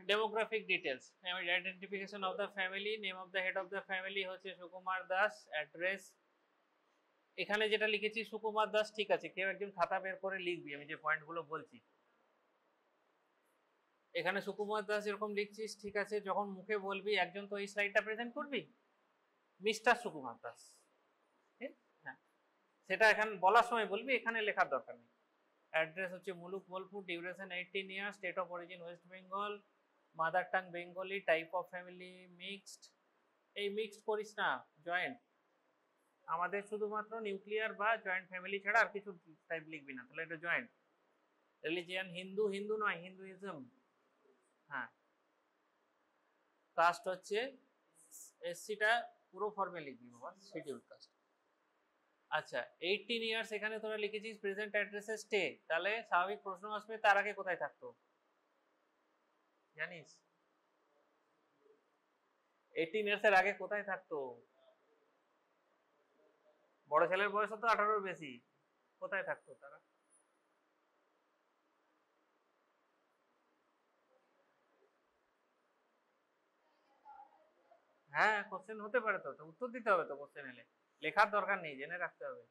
Demographic details, identification of the family, name of the head of the family হচ্ছে Sukumar Das, address এখানে যেটা লিখেছি সুকুমার দাস, ঠিক আছে, কেউ একজন খাতা বের করে লিখবি আমি যে পয়েন্টগুলো বলছি। এখানে সুকুমার দাস এরকম লিখছিস, ঠিক আছে, যখন মুখে বলবি একজন তো এই স্লাইডটা প্রেজেন্ট করবি, মিস্টার সুকুমার দাস, হ্যাঁ, সেটা এখানে বলার সময় বলবি, এখানে লেখার দরকার নেই। অ্যাড্রেস হচ্ছে Muluk Bolpur, duration 18 years, state of origin West Bengal, mother tongue Bengali, type of family mixed. এই মিক্সড করিস না, জয়েন্ট, আমাদের শুধুমাত্র নিউক্লিয়ার বা জয়েন্ট ফ্যামিলি ছাড়া আর কিছু টাইপ লিখবি না, তাহলে এটা জয়েন্ট। রিলিজিয়ান হিন্দু, হিন্দু নয় হিন্দুইজম, হ্যাঁ। কাস্ট হচ্ছে এসসিটা পুরো ফর্মে লিখবি বাবা, শিডিউল কাস্ট। আচ্ছা 18 ইয়ার্স এখানে তোরা লিখেছিস প্রেজেন্ট অ্যাড্রেসে স্টে, তাহলে স্বাভাবিক প্রশ্ন আসবে তার আগে কোথায় থাকতো জানিস? 18 ইয়ার্স এর আগে কোথায় থাকতো? বড় ছেলের বয়স তো 18-র বেশি, কোথায় থাকতো তারা? হ্যাঁ কোশ্চেন হতে পারে, তো উত্তর দিতে হবে, তো কোশ্চেন এলে লেখার দরকার নেই, জেনে রাখতে হবে।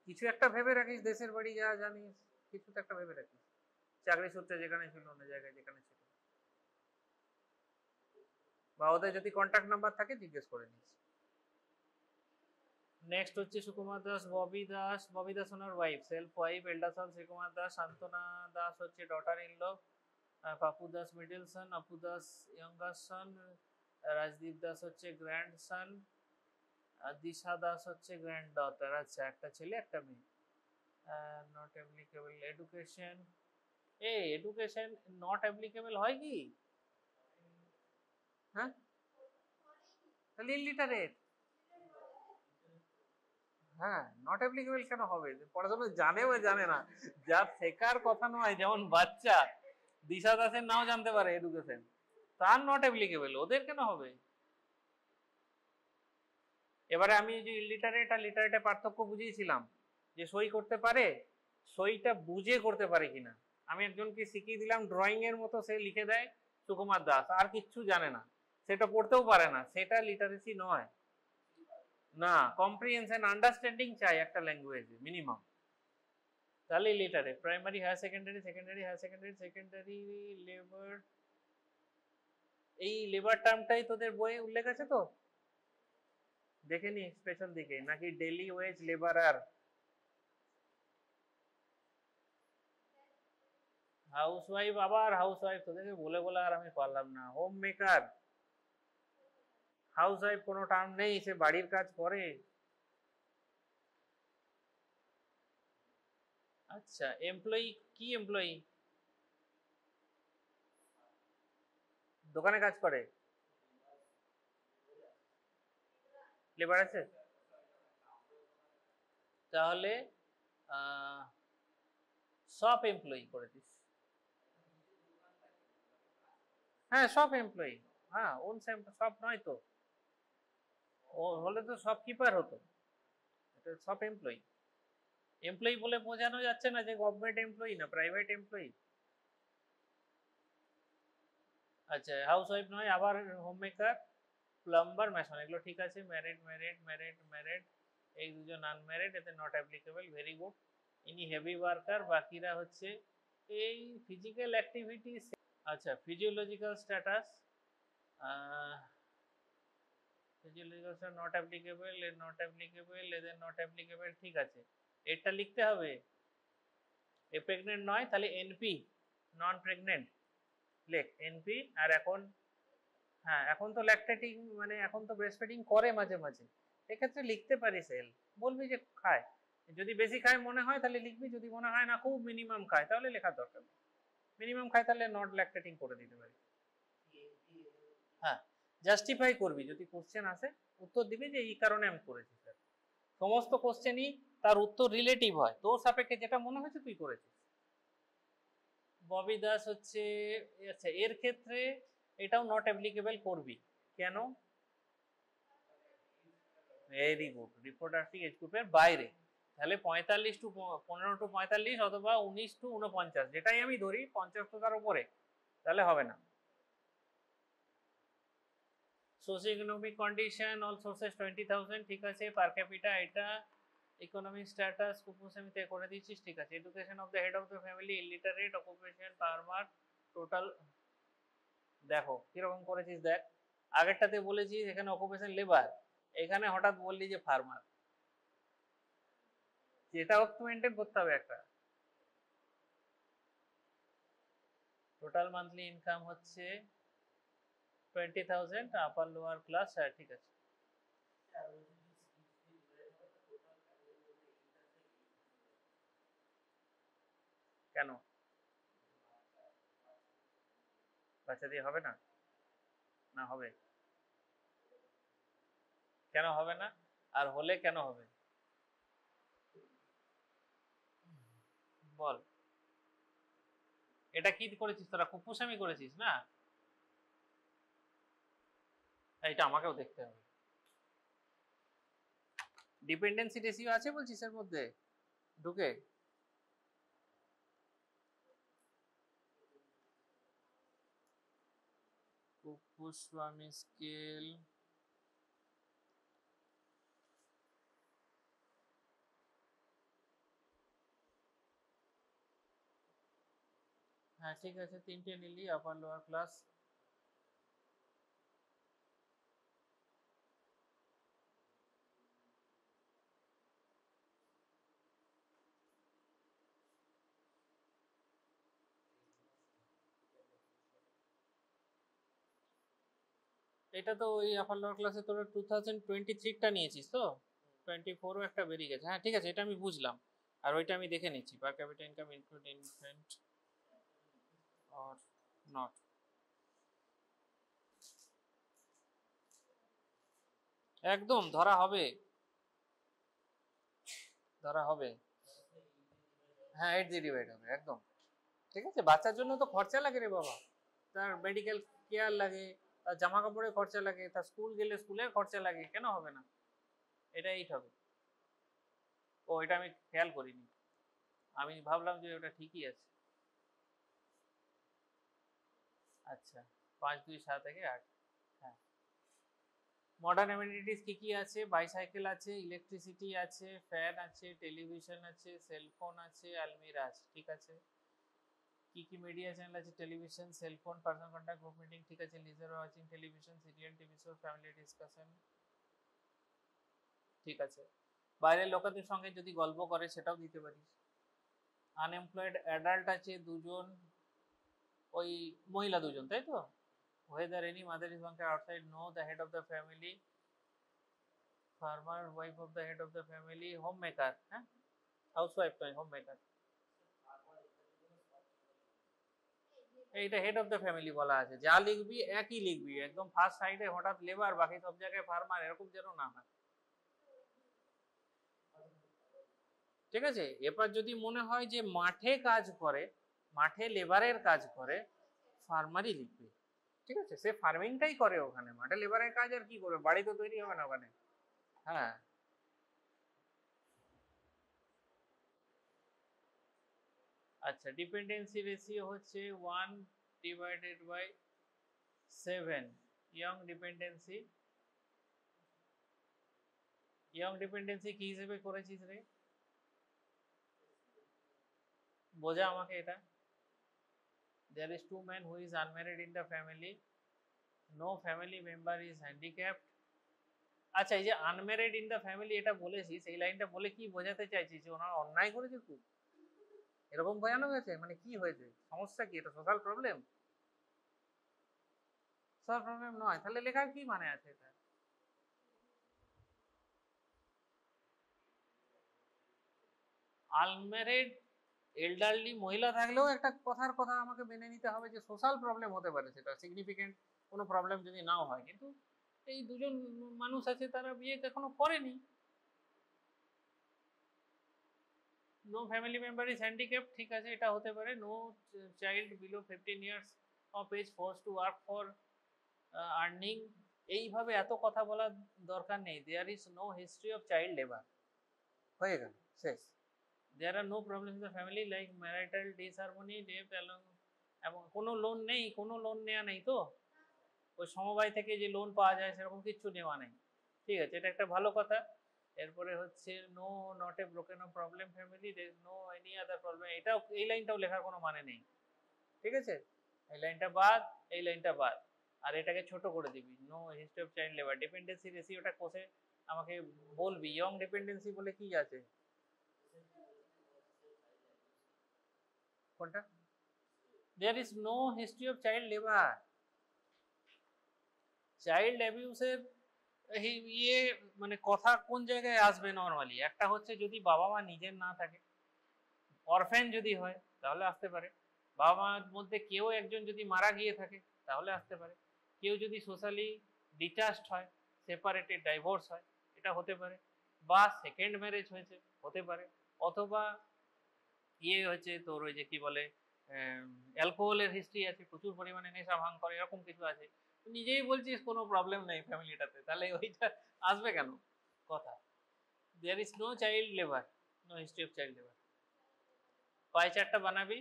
কিছু একটা ভেবে রাখিস, দেশের বাড়ি যা জানিস কিছু তো একটা ভেবে রাখিস, চাকরি সূত্রে যেখানে ছিল, অন্য জায়গায় যেখানে ছিল, বা ওদের যদি কন্ট্যাক্ট নাম্বার থাকে জিজ্ঞেস করে নিস। নেক্সট হচ্ছে সুকুমার দাস, ববি দাস, ববি দাস ওনার wife, self wife, elder son Srikumar Das, Shantana Das হচ্ছে daughter in law, Papu Das middle son, Apu Das younger son, Rajdeep Das হচ্ছে গ্র্যান্ড সন, দিশা দাস হচ্ছে গ্র্যান্ড ডটার। আচ্ছা একটা ছেলে একটা মেয়ে। Not applicable education, education not applicable হয় কি? হ্যাঁ তাহলে ইলিটারেট, হ্যাঁ নট অ্যাপ্লিকেবল কেন হবে? পড়াশোনা জানে বা জানে না, যা শেখার কথা নয়, যেমন বাচ্চা দিশা দাসের নাও জানতে পারে এডুকেশন, তার নট অ্যাপ্লিকেবল, ওদের কেন হবে? এবারে আমি যে ইলিটারেট আর লিটারেটে পার্থক্য বুঝিয়েছিলাম, যে সই করতে পারে, সইটা বুঝে করতে পারে কিনা। আমি একজনকে শিখিয়ে দিলাম ড্রয়িং এর মতো, সে লিখে দেয় সুকুমার দাস, আর কিচ্ছু জানে না, সেটা পড়তেও পারে না, সেটা লিটারেসি নয়। না, কম্প্রিহেনশন আন্ডারস্ট্যান্ডিং চাই একটা ল্যাঙ্গুয়েজে মিনিমাম, তাহলে literate. Primary higher secondary, secondary higher secondary, secondary labour, এই লেবার টার্মটাই তোদের বইয়ে উল্লেখ আছে তো, দেখে নি স্পেশাল দিকে, নাকি ডেলি ওয়েজ লেবারার? হাউসওয়াইফ, আবার হাউসওয়াইফ, তোদেরকে বলে বলে আর আমি পারলাম না। হোম মেকার, হাউসওয়াইফ কোনো টার্ম নেই, সে বাড়ির কাজ করে। আচ্ছা এমপ্লয়ি, কি এমপ্লয়ি? দোকানে কাজ করে, লেবার আছে, তাহলে সব এমপ্লয়ি করে দিস। হ্যাঁ সব এমপ্লয়ি, হ্যাঁ ওন সব নয় তো, ও হলে তো সব কিপার হতো, এটা সব এমপ্লয়ি। এমপ্লয়ি বলে বোঝানো যাচ্ছে না যে গভর্নমেন্ট এমপ্লয়ি না প্রাইভেট এমপ্লয়ি। আচ্ছা হাউস ওয়াইফ নয়, আবার হোম মেকার, প্লাম্বার, মেশন, এগুলো ঠিক আছে। ম্যারিড ম্যারিড ম্যারিড ম্যারিড, এই দুজন আনম্যারিড, এতে নট অ্যাপ্লিকেবল, ভেরি গুড। ইনি হেভি ওয়ার্কার, বাকিরা হচ্ছে এই ফিজিক্যাল অ্যাক্টিভিটি। আচ্ছা physiological status, physiological not applicable, এর নট অ্যাপ্লিকেবল, এদের নট অ্যাপ্লিকেবল, ঠিক আছে, এরটা লিখতে হবে। এ প্রেগনেন্ট নয়, তাহলে এনপি, নন প্রেগনেন্ট লেখ এনপি। আর এখন, হ্যাঁ এখন তো ল্যাকটেটিং, মানে এখন তো ব্রেস্ট ফিডিং করে মাঝে মাঝে, এক্ষেত্রে লিখতে পারিস এল, বলবি যে খায়, যদি বেশি খায় মনে হয় তাহলে লিখবি, যদি মনে হয় না খুব মিনিমাম খায় তাহলে লেখার দরকার নেই, মিনিমাম খায় তাহলে নট ল্যাকটেটিং করে দিতে পারি। হ্যাঁ জাস্টিফাই করবি, যদি কোশ্চেন আসে উত্তর দিবি যে এই কারণে আমি করেছি স্যার। সমস্ত কোশ্চেনই তার উত্তর রিলেটিভ হয়, তোর সাপেক্ষে যেটা মনে হয়েছে তুই করেছিস। ববি দাস হচ্ছে, আচ্ছা এর ক্ষেত্রে এটাও নট অ্যাপ্লিকেবল করবি, কেন? ভেরি গুড, রিপ্রোডাক্টিভ এজ গ্রুপের বাইরে, তাহলে 45 টু 15 টু 45 অথবা 19 টু 49, যেটাই আমি ধরি 50 তো তার উপরে, তাহলে হবে না। Socio economic condition all sources 20,000, ঠিক আছে। পার ক্যাপিটা এটা, ইকোনমিক স্ট্যাটাস কুপুসেমিতে করে দিচ্ছিস, ঠিক আছে। Education of the head of the family illiterate, occupation farmer, total দেখো কিরকম করেছিস দেখ, আগেরটাতে বলেছিস এখানে অকুপেশন লেবার, এখানে হঠাৎ বললি যে ফার্মার, যেটাও তো মেনটেন করতে হবে একটা। টোটাল মান্থলি ইনকাম হচ্ছে 20,000, আপার লোয়ার ক্লাস, হ্যাঁ ঠিক আছে। কেন বাচ্চা দিয়ে হবে না? না হবে, কেন হবে না? আর হলে কেন হবে বল? এটা কি করেছিস তোরা, কুপুসামি করেছিস না? এটা আমাকেও দেখতে হবে। ডিপেন্ডেন্সি রেশিও আছে বলছিস এর মধ্যে ঢুকে? কুপুস্বামী স্কেল, হ্যাঁ ঠিক আছে, তিনটে নিলি, আপার লোয়ার ক্লাস। এটা তো ওই আপার লোয়ার ক্লাসে তোরা 2023টা নিয়েছিস তো, 24ও একটা বেরিয়ে গেছে, হ্যাঁ ঠিক আছে, এটা আমি বুঝলাম। আর ওইটা আমি দেখে নিচ্ছি, পার capital income include infant or not. একদম ধরা হবে, ধরা হবে, হ্যাঁ 8 দিয়ে ডিভাইড হবে একদম, ঠিক আছে। বাচ্চার জন্য তো খরচা লাগে রে বাবা, তার মেডিকেল কেয়ার লাগে, তার জামা কাপড়ের খরচা লাগে, তার স্কুল গেলে স্কুলের খরচা লাগে, কেন হবে না? এটা 8 হবে। ও এটা আমি খেয়াল করিনি, আমি ভাবলাম যে ওটা ঠিকই আছে। আচ্ছা 5 2 7 থেকে 8, হ্যাঁ। মডার্ন অ্যামেনিটিস কি কি আছে? বাইসাইকেল আছে, ইলেকট্রিসিটি আছে, ফ্যান আছে, টেলিভিশন আছে, সেলফোন আছে, আলমিরা আছে, ঠিক আছে। কি কি মিডিয়া চ্যানেল আছে? Television, cellphone, personal contact, group meeting, ঠিক আছে। Leisure watching television, serial, TV show, family discussion, ঠিক আছে। বাইরের লোকেদের সঙ্গে যদি গল্প করে সেটাও দিতে পারিস। আনএমপ্লয়েড অ্যাডাল্ট আছে দুজন, ওই মহিলা দুজন, তাই তো? whether any mother is working outside, no, the head of the family, farmer, wife of the head of the family, homemaker, হ্যাঁ হাউসওয়াইফ নয়, হোমমেকার। এইটা হেড অফ দ্য ফ্যামিলি বলা আছে, যা লিখবি একই লিখবি, একদম ফার্স্ট সাইডে হঠাৎ লেবার, বাকি সব জায়গায় ফার্মার, এরকম যেন না হয়, ঠিক আছে। এবার যদি মনে হয় যে মাঠে কাজ করে, মাঠে লেবারের কাজ করে, ফার্মারই লিখবে, ঠিক আছে। সে ফার্মিংটাই করে ওখানে, মাঠে লেবারের কাজ আর কি করবে, বাড়ি তো তৈরি হবে না ওখানে, হ্যাঁ। আচ্ছা ডিপেন্ডেন্সি রেশিও হচ্ছে 1/7। ইয়ং ডিপেন্ডেন্সি, ইয়ং ডিপেন্ডেন্সি কি হিসেবে করেছিস রে, বোঝা আমাকে এটা। there is 2 men who is unmarried in the family, no family member is handicapped। আচ্ছা এই যে আনম্যারিড ইন দ্য ফ্যামিলি এটা বলেছিস, এই লাইনটা বলে কি বোঝাতে চাইছিস? যে ওনারা অন্যায় করেছে খুব, এরকম বোঝানো গেছে? মানে কি হয়েছে, সমস্যা কি, এটা সোশ্যাল প্রবলেম? সোশ্যাল প্রবলেম নয়, তাহলে লেখার কি মানে আছে এটা? আনম্যারিড এল্ডারলি মহিলা থাকলেও একটা কথার কথা আমাকে মেনে নিতে হবে যে সোশ্যাল প্রবলেম হতে পারে, সেটা সিগনিফিকেন্ট কোনো প্রবলেম যদি নাও হয়, কিন্তু এই দুজন মানুষ আছে তারা বিয়ে এখনো করেনি। No family member is handicap, ঠিক আছে, এটা হতে পারে। No child below 15 years of age force to work for earning, এইভাবে এত কথা বলার দরকার নেই। There is no history of child labour, হয়ে গেল, শেষ। There are no problem in the family like marital disharmony, debt along, এবং কোনো লোন নেই, কোনো লোন নেওয়া নেই তো, ওই সমবায় থেকে যে লোন পাওয়া যায় সেরকম কিছু নেওয়া নেই, ঠিক আছে, এটা একটা ভালো কথা। এরপরে হচ্ছে no not a broken of problem family, there is no any other problem, এটাও এই লাইনটাও লেখার কোনো মানে নেই, ঠিক আছে, এই লাইনটা বাদ, এই লাইনটা বাদ, আর এটাকে ছোট করে দিবি, no history of child labour. Dependency রেশিওটা কোষে আমাকে বলবি, ইয়ং ডিপেন্ডেন্সি বলে কি আছে, কোনটা? There is no history of child labour. Child অ্যাবিউসের ইয়ে মানে কথা কোন জায়গায় আসবে নর্মালি? একটা হচ্ছে যদি বাবা মা নিজের না থাকে, অরফ্যান যদি হয় তাহলে আসতে পারে, বাবা মার মধ্যে কেউ একজন যদি মারা গিয়ে থাকে তাহলে আসতে পারে, কেউ যদি সোশ্যালি ডিটাচড হয়, সেপারেটেড, ডাইভোর্স হয়, এটা হতে পারে, বা সেকেন্ড ম্যারেজ হয়েছে হতে পারে, অথবা ইয়ে হচ্ছে তোর ওই যে কি বলে অ্যালকোহলের হিস্ট্রি আছে, প্রচুর পরিমাণে নেশা ভাঙ করে, এরকম কিছু আছে, নিজেই বলছিস কোনো প্রবলেম নেই ফ্যামিলিটাতে, তাহলে ওইটা আসবে কেন কথা? There is no child labour, no history of child labour. Pie চার্টটা বানাবি,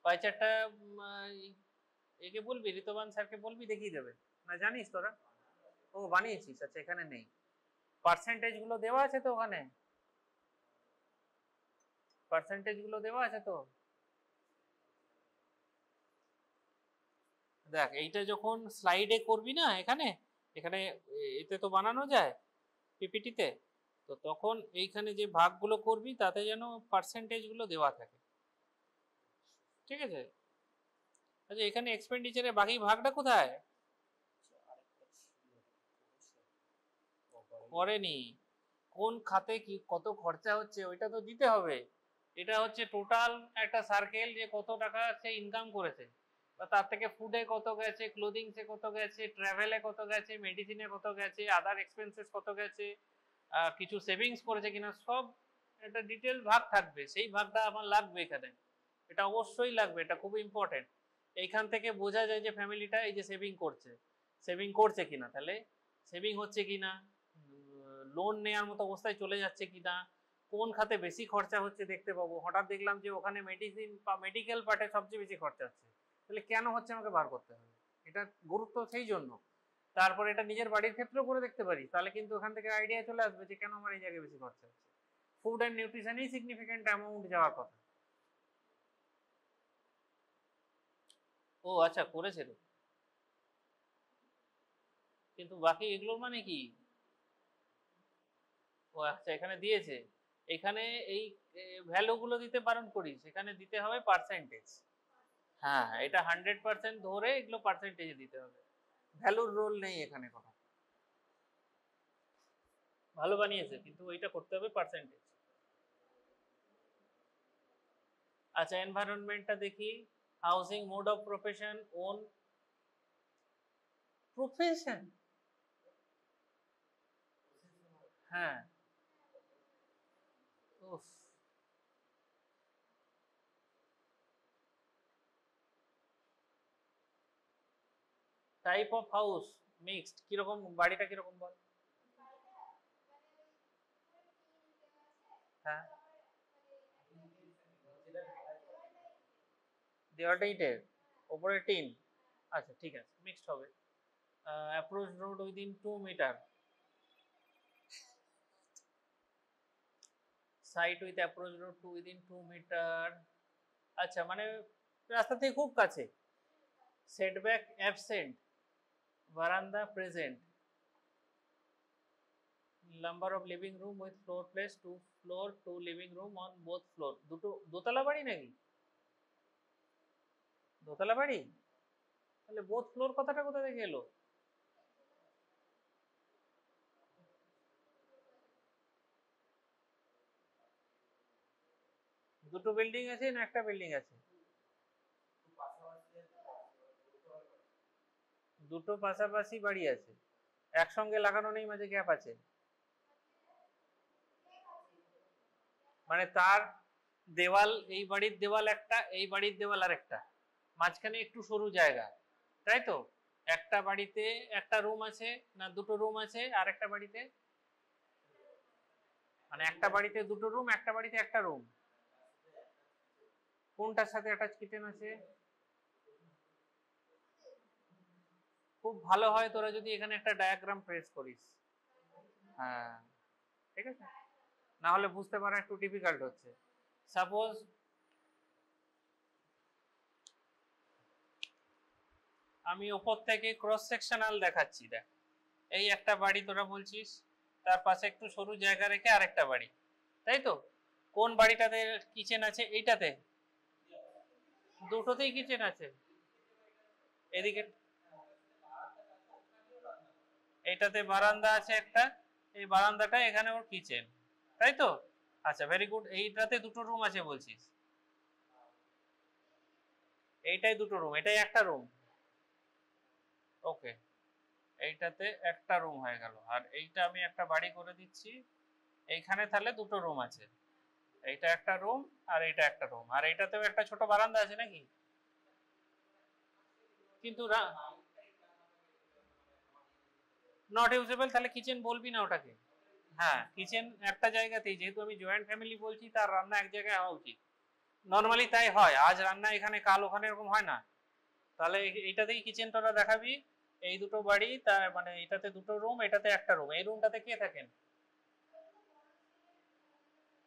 পাই চার্টটা একে বলবি, ঋতবান স্যারকে বলবি, দেখিয়ে দেবে, না জানিস তোরা? ও বানিয়েছিস, আচ্ছা, এখানে নেই, পার্সেন্টেজ গুলো দেওয়া আছে তো, ওখানে পার্সেন্টেজ গুলো দেওয়া আছে তো, দেখ এইটা যখন স্লাইডে করবি না, এখানে এখানে এতে তো বানানো যায় পিপিটিতে, তো তখন এইখানে যে ভাগগুলো করবি তাতে যেন পার্সেন্টেজ গুলো দেওয়া থাকে, ঠিক আছে? আচ্ছা, এখানে এক্সপেন্ডিচারের বাকি ভাগটা কোথায়? করেনি, কোন খাতে কি কত খরচা হচ্ছে ওইটা তো দিতে হবে। এটা হচ্ছে টোটাল একটা সার্কেল, যে কত টাকা সে ইনকাম করেছে, বা তার থেকে ফুডে কত গেছে, ক্লোদিংসে কত গেছে, ট্রাভেলে কত গেছে, মেডিসিনে কত গেছে, আদার এক্সপেন্সেস কত গেছে, কিছু সেভিংস করেছে কিনা, সব একটা ডিটেল ভাগ থাকবে, সেই ভাগটা আমার লাগবে এখানে, এটা অবশ্যই লাগবে, এটা খুব ইম্পর্টেন্ট। এইখান থেকে বোঝা যায় যে ফ্যামিলিটা এই যে সেভিং করছে কিনা, তাহলে সেভিং হচ্ছে কিনা, লোন নেওয়ার মতো অবস্থায় চলে যাচ্ছে কিনা, কোন খাতে বেশি খরচা হচ্ছে দেখতে পাবো। হঠাৎ দেখলাম যে ওখানে মেডিসিন বা মেডিকেল পার্টে সবচেয়ে বেশি খরচা হচ্ছে, তাহলে কেন হচ্ছে আমাকে বার করতে হবে, এটা গুরুত্ব সেই জন্য। তারপর এটা নিজের বাড়ির ক্ষেত্রেও করে দেখতে পারি, তাহলে কিন্তু ওখান থেকে আইডিয়া চলে আসবে যে কেন আমার এই জায়গায় বেশি খরচা হচ্ছে। ফুড অ্যান্ড নিউট্রিশনেই সিগনিফিকেন্ট অ্যামাউন্ট যাওয়ার কথা। ও আচ্ছা, করেছে তো, কিন্তু বাকি এগুলোর মানে কি? ও আচ্ছা, এখানে দিয়েছে, এখানে এই ভ্যালুগুলো দিতে বারণ করিস, এখানে দিতে হবে পার্সেন্টেজ। হ্যাঁ, এটা 100% ধরে এগুলো পার্সেন্টেজে দিতে হবে, ভ্যালুর রোল নেই এখানে কোনো। ভালো বানিয়েছে, কিন্তু ওইটা করতে হবে পার্সেন্টেজ। আচ্ছা, এনভায়রনমেন্টটা দেখি, housing, mode of profession, own profession, হ্যাঁ, উফ, টাইপ অফ হাউস মিক্সড, কিরকম বাড়িটা কিরকম বল? হ্যাঁ, দেওয়ালটা ইটের, ওপরে টিন, আচ্ছা ঠিক আছে, মিক্সড হবে। Approach road within 2 metre, site with approach road to within 2 metre, আচ্ছা, মানে রাস্তা থেকে খুব কাছে। সেটব্যাক অ্যাবসেন্ট, বারান্দা present, number of living room with floor place 2 floor, 2 living room on both floor. দুটো দোতলা বাড়ি নাকি? দোতলা বাড়ি, তাহলে বোথ ফ্লোর কথাটা কোথা থেকে এলো? দুটো বিল্ডিং আছে না একটা বিল্ডিং আছে? দুটো পাশাপাশি বাড়ি আছে, একসঙ্গে লাগানো নেই, মাঝে গ্যাপ আছে, মানে তার দেওয়াল, এই বাড়ির দেওয়াল একটা, এই বাড়ির দেওয়াল আর একটা, মাঝখানে একটু সরু জায়গা, তাই তো? একটা বাড়িতে একটা রুম আছে না দুটো রুম আছে, আর একটা বাড়িতে মানে একটা বাড়িতে দুটো রুম, একটা বাড়িতে একটা রুম। কোনটার সাথে অ্যাটাচ কিচেন আছে? খুব ভালো হয় তোরা যদি এখানে একটা ডায়াগ্রাম ট্রেস করিস। হ্যাঁ, ঠিক আছে, না হলে বুঝতে পারা একটু ডিফিকাল্ট হচ্ছে। সাপোজ আমি ওপর থেকে ক্রস সেকশনাল দেখাচ্ছি, দেখ এই একটা বাড়ি তোরা বলছিস, তার পাশে একটু সরু জায়গা রেখে আরেকটা বাড়ি, তাই তো? কোন বাড়িটাতে কিচেন আছে? এইটাতে? দুটোতেই কিচেন আছে। এদিকে এইটাতে বারান্দা আছে একটা, এই বারান্দাটা এখানে ওর কিচেন, তাই তো? আচ্ছা, ভেরি গুড। এইটাতে দুটো রুম আছে বলছিস, এইটাই দুটো রুম, এটাই একটা রুম। ওকে, এইটাতে একটা রুম হয়ে গেল, আর এইটা আমি একটা বাড়ি করে দিচ্ছি। এইখানে তাহলে দুটো রুম আছে, এইটা একটা রুম আর এইটা একটা রুম, আর এইটাতেও একটা ছোট বারান্দা আছে নাকি? কিন্তু নট ইউজেবল, তাহলে কিচেন বলবি না ওটাকে। হ্যাঁ, কিচেন একটা জায়গাতেই, যেহেতু আমি জয়েন্ট ফ্যামিলি বলছি, তার রান্না এক জায়গায় হওয়া উচিত। নর্মালি তাই হয়, আজ রান্না এখানে কাল ওখানে, এরকম হয় না। তাহলে এইটাতেই কিচেন তোরা দেখাবি। এই দুটো বাড়ি, তার মানে এটাতে দুটো রুম, এটাতে একটা রুম। এই রুমটাতে কে থাকেন?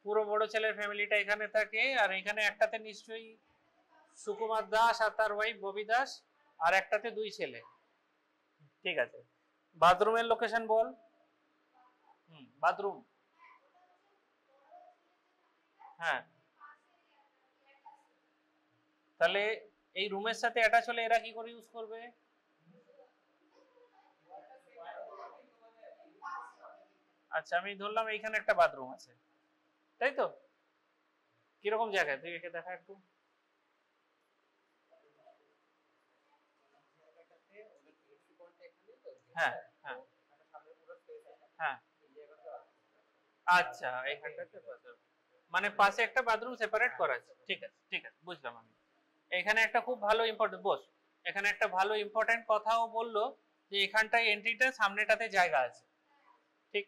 পুরো বড় ছেলের ফ্যামিলিটা এখানে থাকে, আর এখানে একটাতে নিশ্চয়ই সুকুমার দাস আর তার ওয়াইফ ববি দাস, আর একটাতে দুই ছেলে। ঠিক আছে, বাথরুমের লোকেশন বল। বাথরুম, হ্যাঁ, তাহলে এই রুমের সাথে অ্যাটাচ হলে এরা কি করে ইউজ করবে? আচ্ছা, আমি ধরলাম এইখানে একটা বাথরুম আছে, তাই তো? কিরকম জায়গায় তুই একে দেখা একটু। হ্যাঁ, হ্যাঁ, হ্যাঁ, আচ্ছা, এইখানটাতে মানে পাশে একটা বাথরুম সেপারেট করা আছে। ঠিক আছে, ঠিক আছে, বুঝলাম আমি। এখানে একটা খুব ভালো ইম্পর্টেন্ট বস, এখানে একটা ভালো ইম্পর্টেন্ট কথাও বললো, যে এখানটায় এন্ট্রিটা সামনেটাতে জায়গা আছে। ঠিক,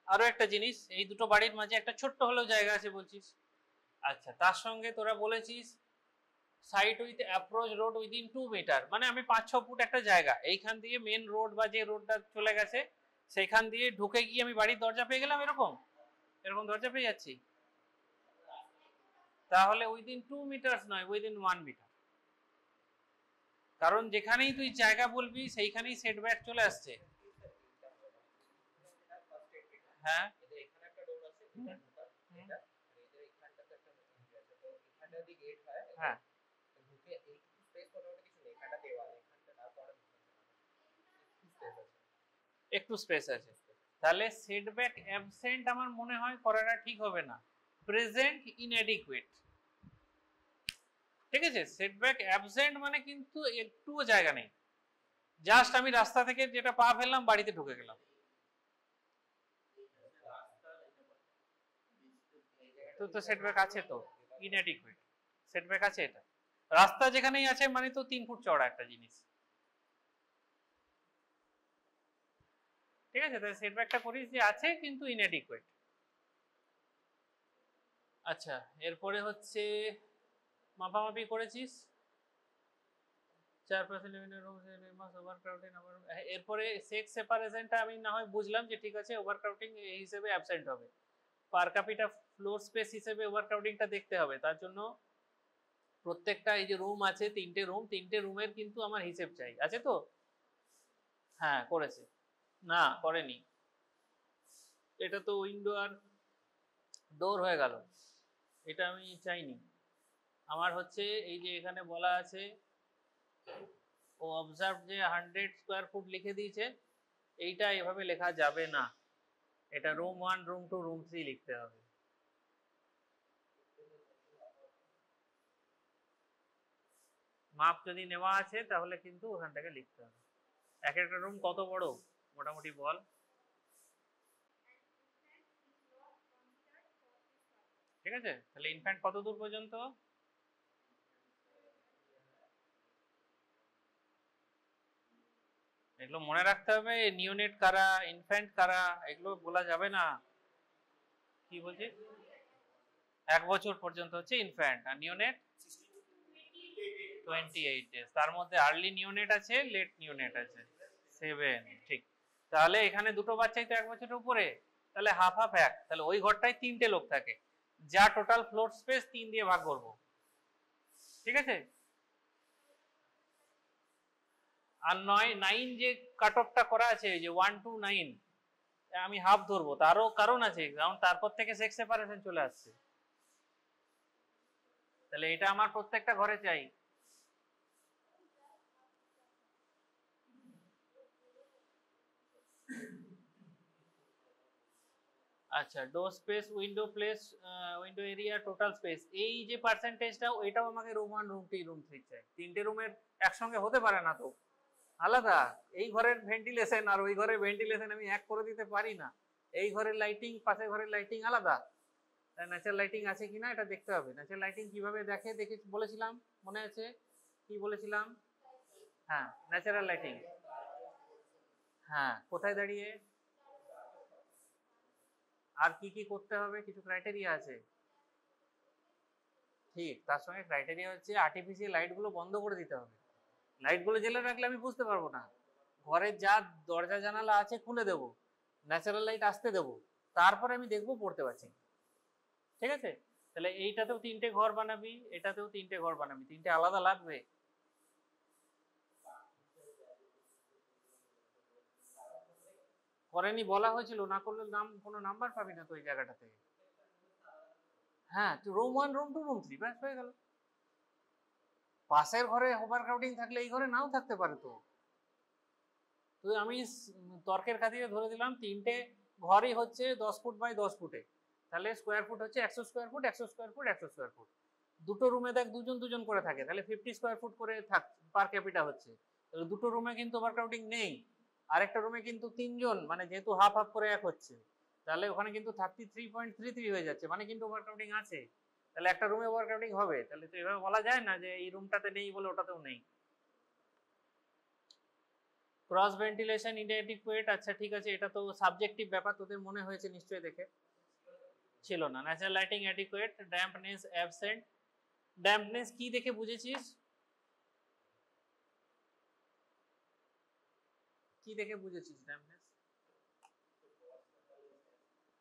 আরো একটা জিনিস, এই দুটো বাড়ির মাঝে একটা ছোট্ট হলেও জায়গা আছে বলছিস। আচ্ছা, তার সঙ্গে তোরা বলেছিস site with approach road within 2 metre, মানে আমি 5-6 ফুট একটা জায়গা, এইখান দিয়ে মেন রোড বা যে রোডটা চলে গেছে সেইখান দিয়ে ঢুকে গিয়ে আমি বাড়ির দরজা পেয়ে গেলাম, এরকম এরকম দরজা পেয়ে যাচ্ছি। তাহলে উইদিন 2 মিটার নয়, উইদিন 1 মিটার, কারণ যেখানেই তুই জায়গা বলবি সেইখানেই সেটব্যাক চলে আসছে। হ্যাঁ, হ্যাঁ, একটু স্পেস আছে, তাহলে সেটব্যাক অ্যাবসেন্ট আমার মনে হয় করাটা ঠিক হবে না, প্রেজেন্ট ইনঅ্যাডিকুয়েট। ঠিক আছে, সেটব্যাক অ্যাবসেন্ট মানে কিন্তু একটুও জায়গা নেই, জাস্ট আমি রাস্তা থেকে যেটা পা ফেললাম বাড়িতে ঢুকে গেলাম। তো সেটব্যাক আছে, তো ইনঅ্যাডিকুয়েট সেটব্যাক আছে। এটা রাস্তা যেখানেই আছে মানে তো 3 ফুট চওড়া একটা জিনিস। ঠিক আছে, তাহলে সেটব্যাকটা করিস যে আছে কিন্তু ইনঅ্যাডিকুয়েট। আচ্ছা, এরপরে হচ্ছে মাপামাপি করেছিস, চারপাশে এরপরে সেক্স সেপারেশনটা আমি না হয় বুঝলাম যে ঠিক আছে, ওভারক্রাউডিং এই হিসেবে অ্যাবসেন্ট হবে। পার ক্যাপিটা ফ্লোর স্পেস হিসেবে ওভারক্রাউডিংটা দেখতে হবে, তার জন্য প্রত্যেকটা এই যে রুম আছে, 3টে রুম, 3টে রুমের কিন্তু আমার হিসেব চাই, আছে তো? হ্যাঁ, করেছে। না, করেনি, এটা তো উইন্ডো আর ডোর হয়ে গেল, এটা আমি চাইনি। আমার হচ্ছে এই যে এখানে বলা আছে ও অবজার্ভ যে 100 স্কোয়ার ফুট লিখে দিয়েছে, এইটা এভাবে লেখা যাবে না, এটা রুম 1, রুম 2, রুম 3 লিখতে হবে। মাপ যদি নেওয়া আছে তাহলে কিন্তু ওখান থেকে লিখতে হবে। এক একটা রুম কত বড় মোটামুটি বল। ঠিক আছে, তাহলে ইনফ্যান্ট কত দূর পর্যন্ত? এগুলো মনে রাখতে হবে। নিওনেট কারা, ইনফ্যান্ট কারা, এগুলো বলা যাবে না। কি বলছি, 1 বছর পর্যন্ত হচ্ছে ইনফ্যান্ট, আর নিওনেট 28 ডেজ। তার মধ্যে আর্লি নিওনেট আছে, লেট নিওনেট আছে 7। ঠিক, তাহলে এখানে দুটো বাচ্চাই তো 1 বছরের উপরে, তাহলে হাফ হাফ 1, তাহলে ওই ঘরটায় 3টে লোক থাকে, যা টোটাল ফ্লোর স্পেস 3 দিয়ে ভাগ করব। ঠিক আছে। আর 9 যে কাট অফটা করা আছে, যে 1 to 9 আমি হাফ ধরবো, তারও কারণ আছে, কারণ তারপর থেকে সেক্স সেপারেশন চলে আসছে। তাহলে এটা আমার প্রত্যেকটা ঘরে চাই। আচ্ছা, door space, window place, window area, total space, এই যে পার্সেন্টেজটা, ওইটাও আমাকে রুম 1, রুম 2, রুম 3 চাই। 3টে রুমের একসঙ্গে হতে পারে না তো, আলাদা। এই ঘরের ভেন্টিলেশন আর ওই ঘরের ভেন্টিলেশন আমি এক করে দিতে পারি না। এই ঘরের লাইটিং, পাশের ঘরের লাইটিং আলাদা। ন্যাচারাল লাইটিং আছে কিনা এটা দেখতে হবে। ন্যাচারাল লাইটিং কিভাবে দেখে বলেছিলাম, মনে আছে কি বলেছিলাম? হ্যাঁ, ন্যাচারাল লাইটিং। হ্যাঁ, কোথায় দাঁড়িয়ে, আর কি কি করতে হবে, কিছু ক্রাইটেরিয়া আছে। ঠিক, তার সঙ্গে ক্রাইটেরিয়া হচ্ছে আর্টিফিশিয়াল লাইটগুলো বন্ধ করে দিতে হবে। লাইটগুলো জ্বেলে রাখলে আমি বুঝতে পারবো না। ঘরের যা দরজা জানালা আছে খুলে দেবো, ন্যাচারাল লাইট আসতে দেবো, তারপরে আমি দেখবো পড়তে পারছি। ঠিক আছে, তাহলে এইটাতেও 3টে ঘর বানাবি, এটাতেও 3টে ঘর বানাবি, 3টে আলাদা লাগবে। করেনি বলা হয়েছিল, না করলে নাম কোনো নাম্বার পাবি না তো ওই জায়গাটাতে। হ্যাঁ, রুম 1, রুম 2, রুম 3, ব্যাস হয়ে গেল। পাশের ঘরে ওভার ক্রাউডিং থাকলে এই ঘরে নাও থাকতে পারে তো। তো আমি তর্কের খাতিরে ধরে দিলাম 3টে ঘরই হচ্ছে 10 ফুট বাই 10 ফুটে, তাহলে স্কোয়ার ফুট হচ্ছে 100 square foot, 100 square foot, 100 square foot. দুটো রুমে দেখ দুজন দুজন করে থাকে, তাহলে 50 স্কোয়ার ফুট করে থাক পার ক্যাপিটা হচ্ছে। তাহলে দুটো রুমে কিন্তু ওভার ক্রাউডিং নেই। আরেকটা রুমে কিন্তু 3জন, মানে যেহেতু হাফ হাফ করে এক হচ্ছে, তাহলে ওখানে কিন্তু 33.33 হয়ে যাচ্ছে, মানে কিন্তু ওভার ক্রাউডিং আছে। তাহলে একটা রুমে ওভার ক্রাউডিং হবে, তাহলে তো এভাবে বলা যায় না যে এই রুমটাতে নেই বলে ওটাতেও নেই। ক্রস ভেন্টিলেশন ইনএডিকুয়েট, আচ্ছা ঠিক আছে, এটা তো সাবজেক্টিভ ব্যাপার, তোদের মনে হয়েছে নিশ্চয়ই দেখে। ছিল না। Natural lighting adequate, dampness absent. Dampness কি দেখে বুঝেছিস, কি দেখে বুঝেছিস ড্যাম্পনেস?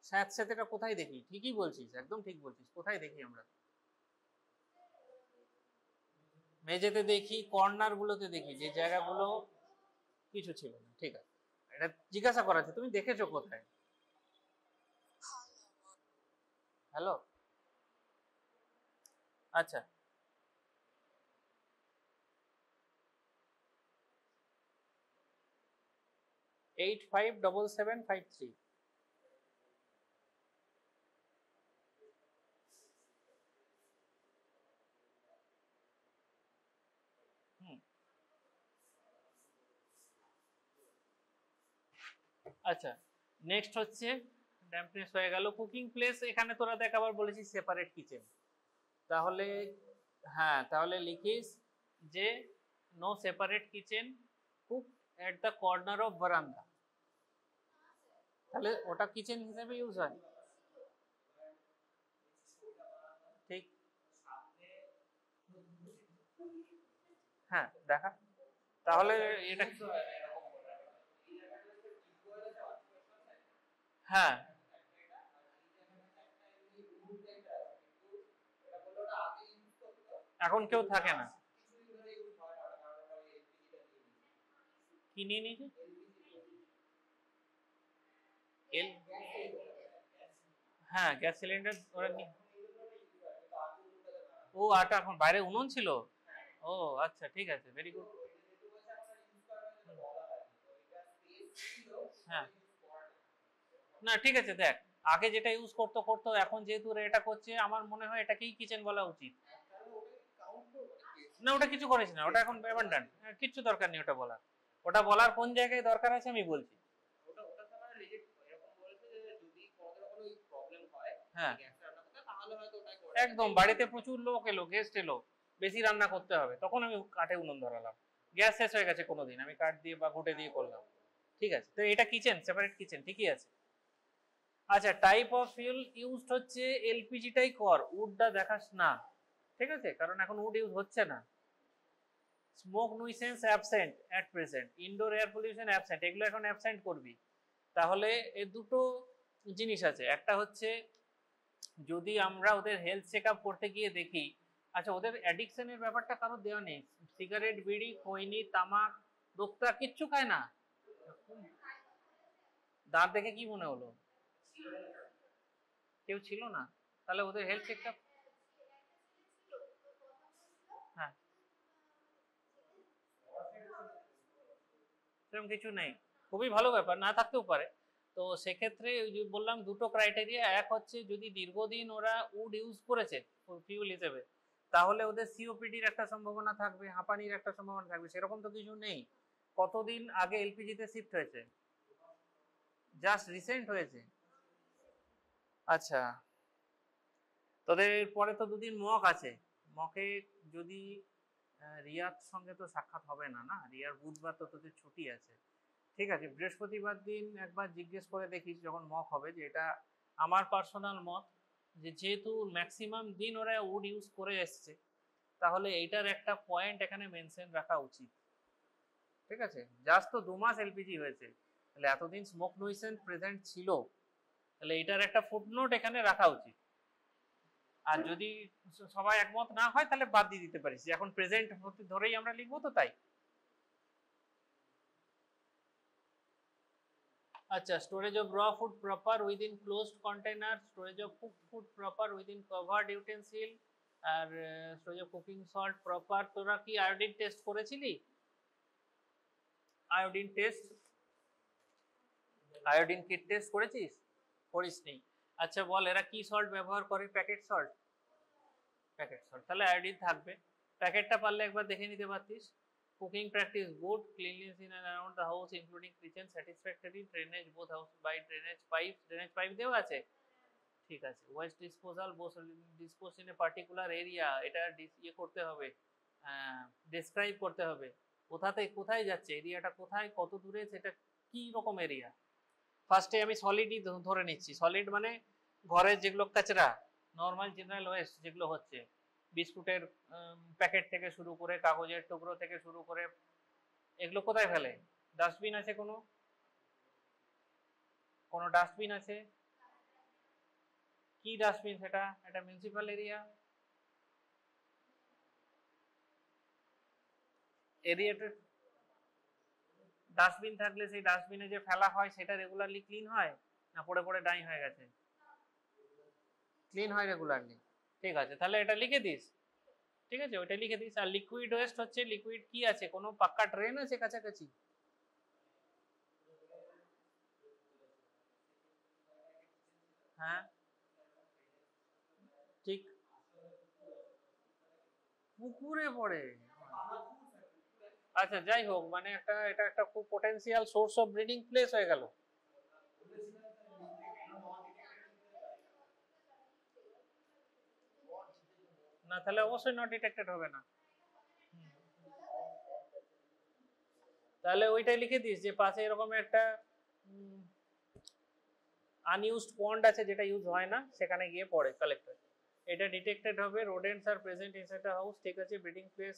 স্যাঁতস্যাঁতেটা কোথায় দেখি? ঠিকই বলছিস, একদম ঠিক বলছিস, কোথায় দেখি আমরা? মেঝেতে দেখি, কর্নার গুলোতে দেখি, যে জায়গাগুলো কিছু ছিল না। ঠিক আছে, এটা জিজ্ঞাসা করা আছে, তুমি দেখেছো কোথায়? হ্যালো, আচ্ছা, এইট 57753। আচ্ছা, নেক্সট হচ্ছে ড্যাম্পনেস হয়ে গেল। কুকিং প্লেস, এখানে তোরা দেখ আবার বলেছিস সেপারেট কিচেন, তাহলে হ্যাঁ, তাহলে লিখিস যে no separate kitchen, cook at the corner of বারান্দা, তাহলে ওটা কিচেন হিসেবে ইউজ হয়। ঠিক, হ্যাঁ দেখা, তাহলে এটা হ্যাঁ, এখন কেউ থাকে না। কি নিয়ে নিয়েছে? এল, হ্যাঁ গ্যাস সিলিন্ডার ওরা ও আটা, এখন বাইরে উনুন ছিল। ও আচ্ছা, ঠিক আছে, ভেরি গুড। হ্যাঁ, না ঠিক আছে, দেখ আগে যেটা ইউজ করতো করতো, এখন যেহেতু এটা করছে, আমার মনে হয় এটাকেই কিচেন বলা উচিত। না, ওটা কিছু করিস না, ওটা এখন অ্যাবান্ডান্ট, কিচ্ছু দরকার নেই ওটা বলার। ওটা বলার কোন জায়গায় দরকার আছে আমি বলছি। হ্যাঁ, একদম, বাড়িতে প্রচুর লোক এলো, গেস্ট এলো, বেশি রান্না করতে হবে, তখন আমি কাঠে উনুন ধরালাম। গ্যাস শেষ হয়ে গেছে কোনোদিন, আমি কাঠ দিয়ে বা ঘুটে দিয়ে করলাম, ঠিক আছে। তো এটা কিচেন, সেপারেট কিচেন, ঠিকই আছে। আচ্ছা, টাইপ অফ ফিউল ইউজড হচ্ছে এলপিজিটাই কর, উডটা দেখাস না, ঠিক আছে, কারণ এখন উড ইউজ হচ্ছে না। Smoke nuisance absent at present, indoor air pollution absent, এগুলো এখন অ্যাবসেন্ট করবি। তাহলে এই দুটো জিনিস আছে, একটা হচ্ছে যদি আমরা ওদের হেলথ চেক আপ করতে গিয়ে দেখি, আচ্ছা ওদের অ্যাডিকশনের ব্যাপারটা কারোর দেওয়া নেই, সিগারেট, বিড়ি, খৈনি, তামাক, দোক্তা কিচ্ছু খায় না। দাঁত দেখে কি মনে হলো? কেউ ছিল না, তাহলে ওদের হেলথ চেক আপ, হ্যাঁ সেরকম কিছু নেই, খুবই ভালো ব্যাপার, না থাকতেও পারে। তো সেক্ষেত্রে ওই যে বললাম দুটো ক্রাইটেরিয়া, এক হচ্ছে যদি দীর্ঘদিন ওরা উড ইউজ করেছে ফিউল হিসেবে, তাহলে ওদের সিওপিডির একটা সম্ভাবনা থাকবে, হাঁপানির একটা সম্ভাবনা থাকবে, সেরকম তো কিছু নেই। কতদিন আগে এলপিজিতে শিফট হয়েছে? জাস্ট রিসেন্ট হয়েছে। আচ্ছা, তোদের পরে তো দুদিন মক আছে, মকে যদি রিয়ার সঙ্গে তো সাক্ষাৎ হবে না, না রিয়ার বুধবার তো তোদের ছুটি আছে, ঠিক আছে, বৃহস্পতিবার দিন একবার জিজ্ঞেস করে দেখিস যখন মক হবে, যে এটা আমার পার্সোনাল মত, যে যেহেতু ম্যাক্সিমাম দিন ওরা উড ইউজ করে এসছে, তাহলে এইটার একটা পয়েন্ট এখানে মেনশন রাখা উচিত, ঠিক আছে। জাস্ট তো 2 মাস এলপিজি হয়েছে, তাহলে এতদিন স্মোক নুইসেন্স প্রেজেন্ট ছিল, তাহলে এটার একটা ফুটনোট এখানে রাখা উচিত। আর যদি সবাই একমত না হয় তাহলে বাদ দিয়ে দিতে পারিস, যে এখন প্রেজেন্ট ধরেই আমরা লিখবো, তো তাই। আচ্ছা, storage of raw food proper within closed container, storage of cooked food proper within covered utensil, আর storage of cooking salt proper. তোরা কি আয়োডিন টেস্ট করেছিলি? Iodine test, iodine kit test করেছিস? করিসনি। আচ্ছা বল, এরা কি সল্ট ব্যবহার করে? প্যাকেট সল্ট, প্যাকেট সল্ট, তাহলে আয়োডিন থাকবে। প্যাকেটটা পারলে একবার দেখে নিতে পারতিস। Cooking practice good, cleanliness in and around the house including kitchen satisfactory, drainage both house by drainage pipe, drainage pipe দেওয়া আছে, ঠিক আছে। Waste disposal dispose in a particular area, এটা ইয়ে করতে হবে, ডেসক্রাইব করতে হবে, কোথাতে কোথায় যাচ্ছে, এরিয়াটা কোথায়, কত দূরে, সেটা কি রকম এরিয়া। ফার্স্টে আমি সলিডই ধরে নিচ্ছি, সলিড মানে ঘরের যেগুলো কাচরা, নর্মাল জেনারেল ওয়েস্ট যেগুলো হচ্ছে, বিস্কুটের প্যাকেট থেকে শুরু করে, কাগজের টুকরো থেকে শুরু করে, এগুলো কোথায় ফেলে? ডাস্টবিন আছে? কোনো কোনো ডাস্টবিন আছে? কি ডাস্টবিন সেটা? এটা মিউনিসিপাল এরিয়া, এরিয়াতে ডাস্টবিন থাকলে সেই ডাস্টবিনে যে ফেলা হয় সেটা রেগুলারলি ক্লিন হয় না পড়ে পড়ে ডাই হয়ে গেছে? ক্লিন হয় রেগুলারলি, ঠিক আছে, তাহলে এটা লিখে দিস, ঠিক আছে, ওইটা লিখে দিস। আর লিকুইড ওয়েস্ট হচ্ছে, লিকুইড কি আছে, কোনো পাক্কা ড্রেন আছে কাছাকাছি? হ্যাঁ ঠিক, পুকুরে পড়ে। আচ্ছা যাই হোক, মানে একটা এটা একটা খুব potential source of breeding place হয়ে গেল। না তাহলে অবশ্যই নট ডিটেক্টেড হবে না। তাহলে ওইটাই লিখে দিস যে পাশে এরকম একটা আনইউজড পন্ড আছে যেটা ইউজ হয় না, সেখানে গিয়ে পড়ে কালেক্টর, এটা ডিটেক্টেড হবে। রোডেন্টস আর প্রেজেন্ট ইনসাইড দ্য হাউস, ঠিক আছে, ব্রিডিং প্লেস,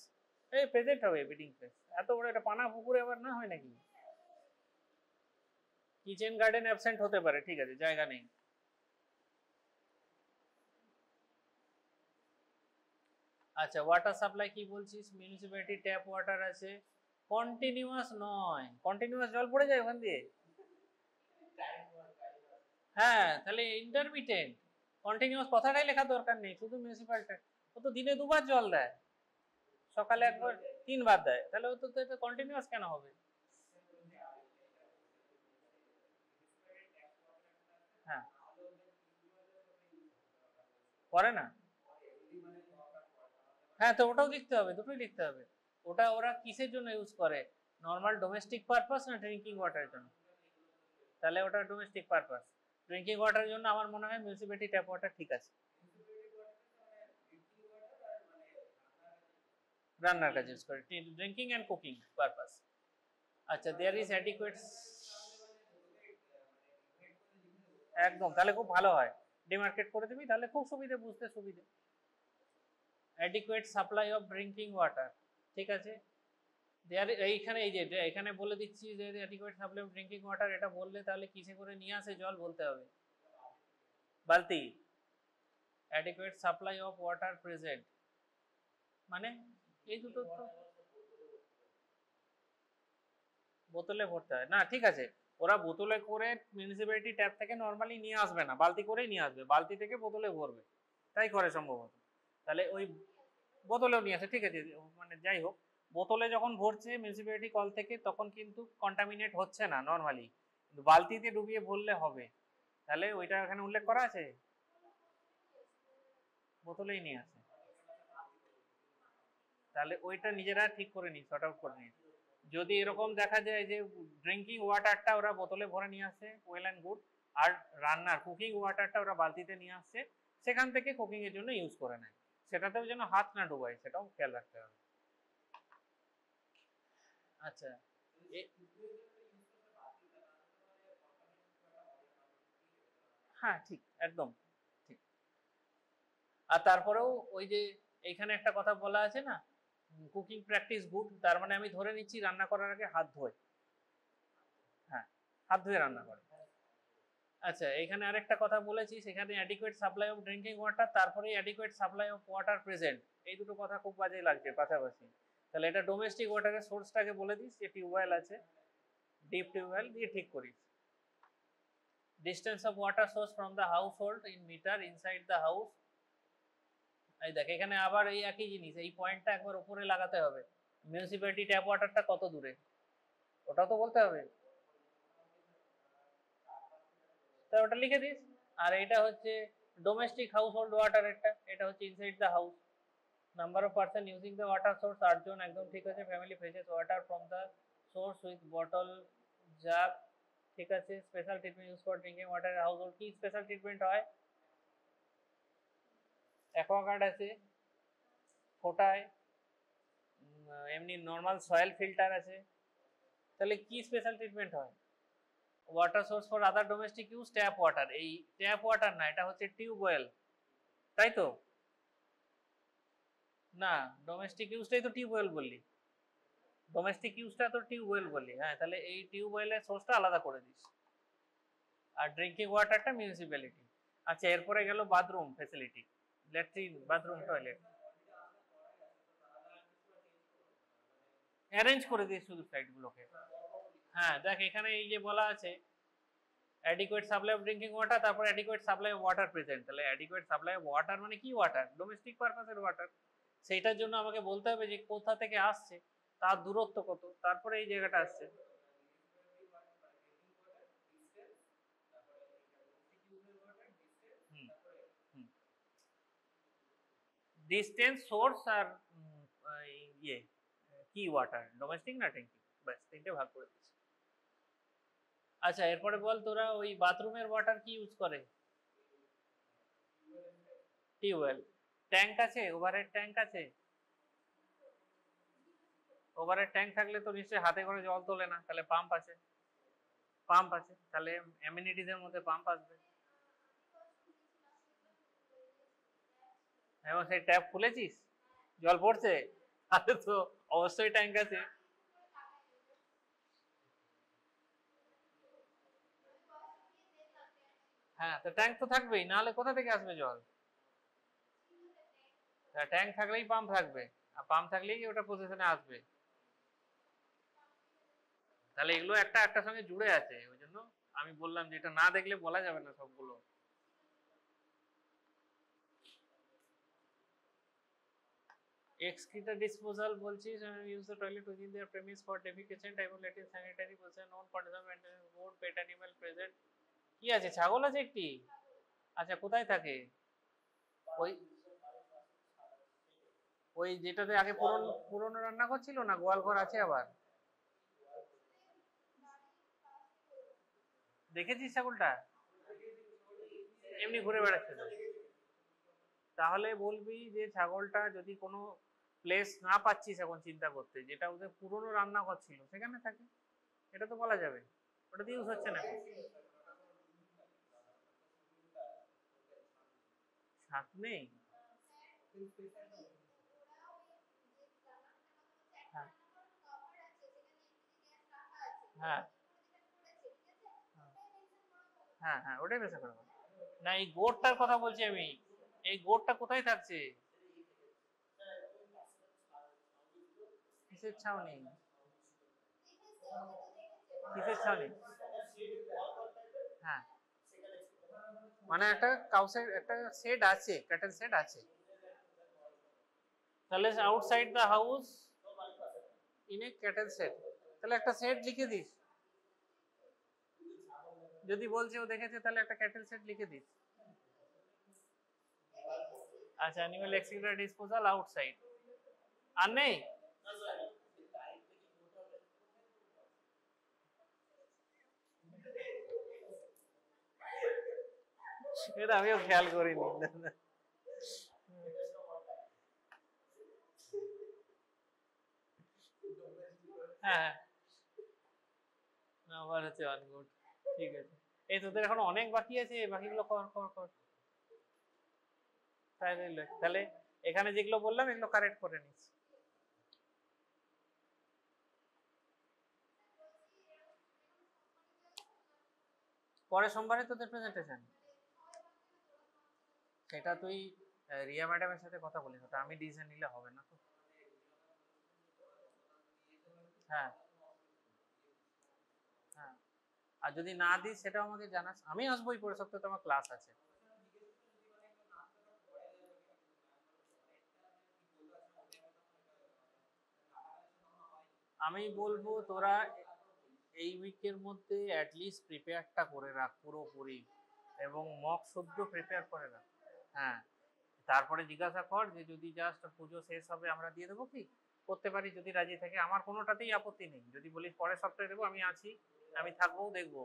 এই প্রেজেন্ট হবে ব্রিডিং প্লেস, এত বড় একটা পানা পুকুরে আবার না হয় নাকি? কিচেন গার্ডেন অ্যাবসেন্ট হতে পারে, ঠিক আছে, জায়গা নেই। আচ্ছা ওয়াটার সাপ্লাই কি বলছিস? মিউনিসিপ্যালিটি ট্যাপ ওয়াটার আছে, কন্টিনিউয়াস নয়, কন্টিনিউয়াস জল পড়ে যায় ওখান দিয়ে? হ্যাঁ তাহলে ইন্টারমিটেন্ট, কন্টিনিউয়াস কথাটাই লেখা দরকার নেই, শুধু মিউনিসিপ্যাল ট্যাপ। ও তো দিনে 2 বার জল দেয়, সকালে একবার, 3 বার দেয়, তাহলে ও তো এটা কন্টিনিউয়াস কেন হবে? হ্যাঁ করে না, হ্যাঁ তো ওটাও লিখতে হবে, দুটোই লিখতে হবে। ওটা ওরা কিসের জন্য ইউজ করে, নর্মাল ডোমেস্টিক পারপাস না ড্রিঙ্কিং ওয়াটারের জন্য? তাহলে ওটা ডোমেস্টিক পারপাস, ড্রিঙ্কিং ওয়াটারের জন্য আমার মনে হয় মিউনিসিপ্যালিটি ট্যাপ ওয়াটার ঠিক আছে। রান্নার কাজে ইউজ করে, ড্রিঙ্কিং অ্যান্ড কুকিং পারপাস। আচ্ছা, দেয়ার ইজ অ্যাডিকুয়েট, একদম, তাহলে খুব ভালো হয়, ডিমার্কেট করে দিবি তাহলে খুব সুবিধে, বুঝতে সুবিধে। Adequate supply of drinking water, ঠিক আছে। দেয়ার, এইখানে এই যে এখানে বলে দিচ্ছি যে adequate supply of drinking water, এটা বললে তাহলে কিসে করে নিয়ে আসে জল বলতে হবে, বালতি। Adequate supply of water present, মানে এই দুটো তো বোতলে ভরতে হয় না, ঠিক আছে। ওরা বোতলে করে মিউনিসিপ্যালিটি ট্যাপ থেকে নর্মালি নিয়ে আসবে না, বালতি করেই নিয়ে আসবে, বালতি থেকে বোতলে ভরবে, তাই করে সম্ভবত। তাহলে ওই বোতলেও নিয়ে আসে, ঠিক আছে, মানে যাই হোক, বোতলে যখন ভরছে মিউনিসিপ্যালিটি কল থেকে তখন কিন্তু কন্টামিনেট হচ্ছে না নর্মালি, কিন্তু বালতিতে ডুবিয়ে ভরলে হবে। তাহলে ওইটা এখানে উল্লেখ করা আছে, বোতলেই নিয়ে আসে, তাহলে ওইটা নিজেরা ঠিক করে নি, সর্ট আউট করে নি। যদি এরকম দেখা যায় যে ড্রিঙ্কিং ওয়াটারটা ওরা বোতলে ভরে নিয়ে আসে, ওয়েল অ্যান্ড গুড, আর রান্নার কুকিং ওয়াটারটা ওরা বালতিতে নিয়ে আসছে, সেখান থেকে কুকিং এর জন্য ইউজ করে নেয়, সেটাতেও যেন হাত না ডুবায় সেটাও খেয়াল রাখতে হবে। আচ্ছা, হ্যাঁ ঠিক, একদম ঠিক। আর তারপরেও ওই যে এইখানে একটা কথা বলা আছে না, কুকিং প্র্যাকটিস গুড, তার মানে আমি ধরে নিচ্ছি রান্না করার আগে হাত ধোয়, হ্যাঁ, হাত ধুয়ে রান্না করে। আচ্ছা, এখানে আরেকটা কথা বলেছি, সেখানে adequate supply of drinking water, তারপরে adequate supply of water present, এই দুটো কথা খুব বাজে লাগছে পাশাপাশি। তাহলে এটা ডোমেস্টিক ওয়াটারের সোর্সটাকে বলে দিস, যে টিউবওয়েল আছে, ডিপ টিউবওয়েল দিয়ে ঠিক করিস। Distance of water source from the house hold in metre inside the house. এই দেখ, এখানে আবার এই একই জিনিস, এই পয়েন্টটা একবার উপরে লাগাতে হবে, মিউনিসিপ্যালিটি ট্যাপ ওয়াটারটা কত দূরে, ওটাও তো বলতে হবে, তাই ওটা লিখে দিস। আর এটা হচ্ছে ডোমেস্টিক হাউস হোল্ড ওয়াটার, এটা হচ্ছে inside the house. Number of person using the water source 8 জন, একদম ঠিক আছে। Family fetches water from the source with bottle jug, ঠিক আছে। Special treatment use for drinking water household, কি special treatment হয়, অ্যাকোয়াগার্ড আছে, ফোটায়, এমনি নর্মাল সয়েল ফিল্টার আছে, তাহলে কি স্পেশাল ট্রিটমেন্ট হয়, water source for other domestic use tap water, এই ট্যাপ ওয়াটার না, এটা হচ্ছে টিউবওয়েল, তাই তো না, ডোমেস্টিক ইউজটাই তো টিউবওয়েল বললি, ডোমেস্টিক ইউজটা তো টিউবওয়েল বললি, হ্যাঁ, তাহলে এই টিউবওয়েলের সোর্সটা আলাদা করে দিস, আর ড্রিঙ্কিং ওয়াটারটা মিউনিসিপ্যালিটি। আচ্ছা, এরপরে গেল bathroom facility, latrine, bathroom, toilet arrange করে দিস শুধু সাইডগুলোকে। হ্যাঁ দেখ, এখানে এই যে বলা আছে adequate supply of drinking water, তারপর adequate supply of water present, তাহলে অ্যাডিকুয়েট সাপ্লাই অফ ওয়াটার মানে কি ওয়াটার, ডোমেস্টিক পারপাসের ওয়াটার, সেইটার জন্য আমাকে বলতে হবে যে কোথা থেকে আসছে, তার দূরত্ব কত, তারপরে এই জায়গাটা আসছে। ডিস্টেন্স, সোর্স, আর ইয়ে কি ওয়াটার, ডোমেস্টিক না ট্যাঙ্কি, ব্যাস তিনটে ভাগ করে দিচ্ছি। আচ্ছা, এরপরে বল তোরা ওই বাথরুমের ওয়াটার কি ইউজ করে, টিউবওয়েল। ট্যাঙ্ক আছে, ওভারহেড ট্যাঙ্ক আছে, ওভারহেড ট্যাঙ্ক থাকলে তো নিশ্চয়ই হাতে করে জল তোলে না, তাহলে পাম্প আছে, পাম্প আছে, তাহলে অ্যামিনিটিজের মধ্যে পাম্প আসবে, এবং সেই ট্যাপ খুলেছিস, জল পড়ছে, তাহলে তো অবশ্যই ট্যাঙ্ক আছে। হ্যাঁ, তো ট্যাঙ্ক তো থাকবেই, নাহলে কোথা থেকে আসবে জল, ট্যাঙ্ক থাকলেই পাম্প থাকবে, আর পাম্প থাকলেই ওটা পজিশনে আসবে, তাহলে এগুলো একটা একটার সঙ্গে জুড়ে আছে, ওই জন্য আমি বললাম যে এটা না দেখলে বলা যাবে না সবগুলো। excreta disposal বলছিস, use the toilet within their premise for defecation, type of latin sanitary position, non partisan maintenance board, pet animal present, কি আছে, ছাগল আছে একটি, আচ্ছা কোথায় থাকে, ওই ওই যেটাতে আগে পুরনো রান্নাঘর ছিল না, গোয়াল ঘর আছে আবার, দেখেছিস ছাগলটা এমনি ঘুরে বেড়াচ্ছে তো, তাহলে বলবি যে ছাগলটা যদি কোনো প্লেস না পাচ্ছিস এখন চিন্তা করতে, যেটা ওদের পুরনো রান্নাঘর ছিল সেখানে থাকে, এটা তো বলা যাবে, ওটা তো ইউজ হচ্ছে না এখন। ছাদ নেই? হ্যাঁ হ্যাঁ হ্যাঁ হ্যাঁ, ওটাই বেশি করে না, এই গোড়টার কথা বলছি আমি, এই গোড়টা কোথায় থাকছে? কিসের ছাউনি? কিসের ছাউনি? হ্যাঁ, মানে একটা কাউসের একটা শেড আছে, ক্যাটেল শেড আছে, তাহলে outside the house in a cattle shed, তাহলে একটা শেড লিখে দিস, যদি বলছে ও দেখেছে তাহলে একটা ক্যাটেল শেড লিখে দিস। আচ্ছা, অ্যানিমাল এক্সক্রিটা ডিসপোজাল আউটসাইড, আর নেই? এটা আমিও খেয়াল করিনি। হ্যাঁ, আবার হচ্ছে ওয়ান গুড, ঠিক আছে। এই তোদের এখন অনেক বাকি আছে, বাকিগুলো কর কর কর, তাহলে এখানে যেগুলো বললাম এগুলো কারেক্ট করে নিস। পরের সোমবারে তোদের প্রেজেন্টেশন, সেটা তুই রিয়া ম্যাডামের সাথে কথা বলিস, ওটা আমি ডিসিশন নিলে হবে না তো। হ্যাঁ হ্যাঁ, আর যদি না দিস সেটাও আমাকে জানাস, আমি আসবোই, পরের সপ্তাহে তো আমার ক্লাস আছে। আমি বলবো তোরা এই উইকের মধ্যে অ্যাটলিস্ট প্রিপেয়ারটা করে রাখ পুরোপুরি, এবং মক শুদ্ধ প্রিপেয়ার করে রাখ। হ্যাঁ, তারপরে জিজ্ঞাসা কর যে যদি জাস্ট পুজো শেষ হবে আমরা দিয়ে দেবো কি, করতে পারি, যদি রাজি থাকে আমার কোনোটাতেই আপত্তি নেই, যদি বলিস পরের সপ্তাহে দেবো আমি আছি, আমি থাকবো, দেখবো।